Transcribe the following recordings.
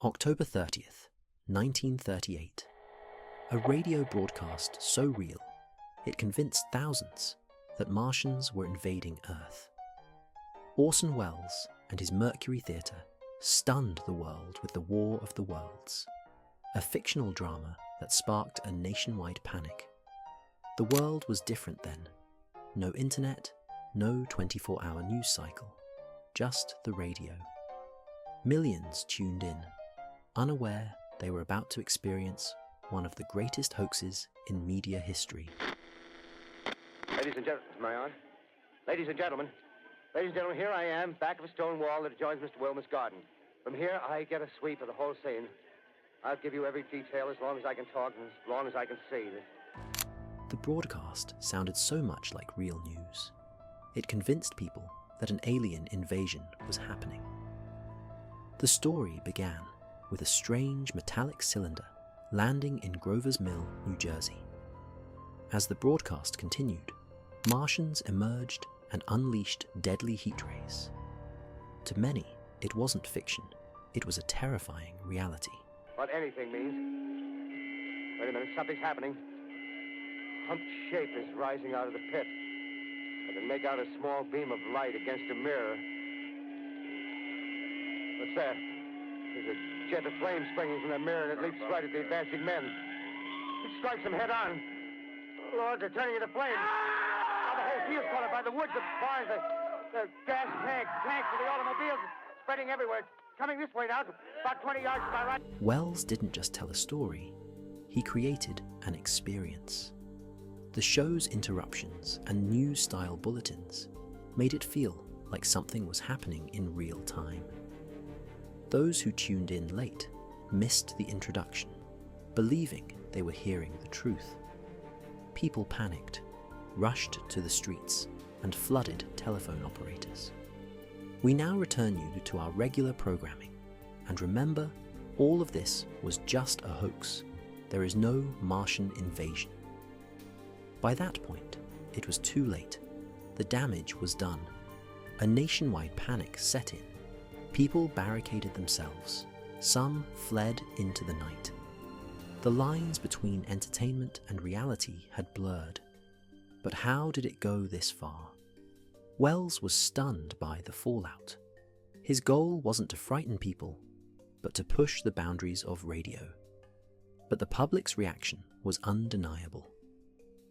October 30th, 1938. A radio broadcast so real, it convinced thousands that Martians were invading Earth. Orson Welles and his Mercury Theatre stunned the world with The War of the Worlds, a fictional drama that sparked a nationwide panic. The world was different then. No internet, no 24-hour news cycle, just the radio. Millions tuned in, unaware they were about to experience one of the greatest hoaxes in media history. Ladies and gentlemen, am I on? Ladies and gentlemen, here I am, back of a stone wall that adjoins Mr. Wilmer's garden. From here, I get a sweep of the whole scene. I'll give you every detail as long as I can talk and as long as I can see. The broadcast sounded so much like real news. It convinced people that an alien invasion was happening. The story began with a strange metallic cylinder landing in Grover's Mill, New Jersey. As the broadcast continued, Martians emerged and unleashed deadly heat rays. To many, it wasn't fiction, it was a terrifying reality. What anything means? Wait a minute, something's happening. Humped shape is rising out of the pit. I can make out a small beam of light against a mirror. What's that? There's a jet of flame springing from the mirror and it leaps right at the advancing men. It strikes them head on. Lord, they're turning into flames. Now the whole field's caught up by the woods, the barns, the gas tanks for the automobiles, spreading everywhere. Coming this way now, about 20 yards to my right. Wells didn't just tell a story, he created an experience. The show's interruptions and news-style bulletins made it feel like something was happening in real time. Those who tuned in late missed the introduction, believing they were hearing the truth. People panicked, rushed to the streets, and flooded telephone operators. We now return you to our regular programming, and remember, all of this was just a hoax. There is no Martian invasion. By that point, it was too late. The damage was done. A nationwide panic set in. People barricaded themselves. Some fled into the night. The lines between entertainment and reality had blurred. But how did it go this far? Wells was stunned by the fallout. His goal wasn't to frighten people, but to push the boundaries of radio. But the public's reaction was undeniable.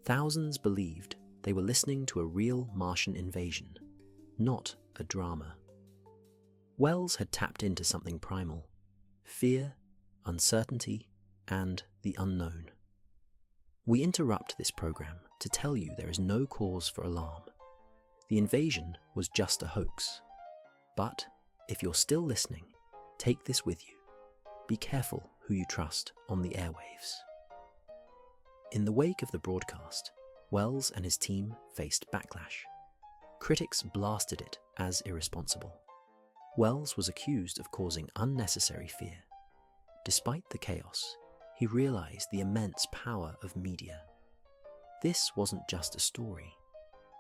Thousands believed they were listening to a real Martian invasion, not a drama. Wells had tapped into something primal: fear, uncertainty, and the unknown. We interrupt this program to tell you there is no cause for alarm. The invasion was just a hoax. But if you're still listening, take this with you. Be careful who you trust on the airwaves. In the wake of the broadcast, Wells and his team faced backlash. Critics blasted it as irresponsible. Wells was accused of causing unnecessary fear. Despite the chaos, he realized the immense power of media. This wasn't just a story.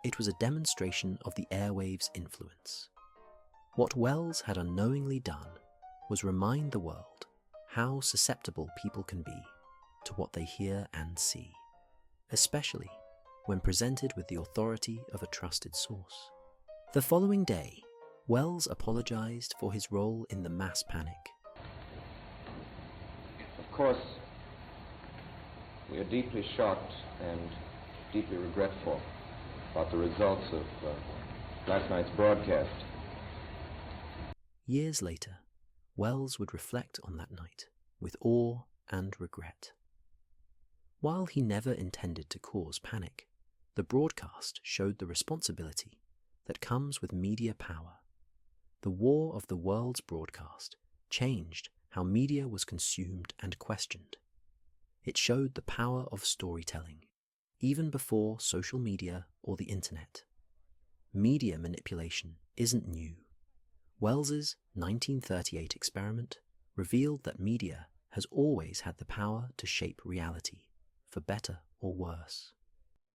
It was a demonstration of the airwaves' influence. What Wells had unknowingly done was remind the world how susceptible people can be to what they hear and see, especially when presented with the authority of a trusted source. The following day, Wells apologized for his role in the mass panic. Of course, we are deeply shocked and deeply regretful about the results of last night's broadcast. Years later, Wells would reflect on that night with awe and regret. While he never intended to cause panic, the broadcast showed the responsibility that comes with media power. The War of the Worlds broadcast changed how media was consumed and questioned. It showed the power of storytelling, even before social media or the internet. Media manipulation isn't new. Wells's 1938 experiment revealed that media has always had the power to shape reality, for better or worse.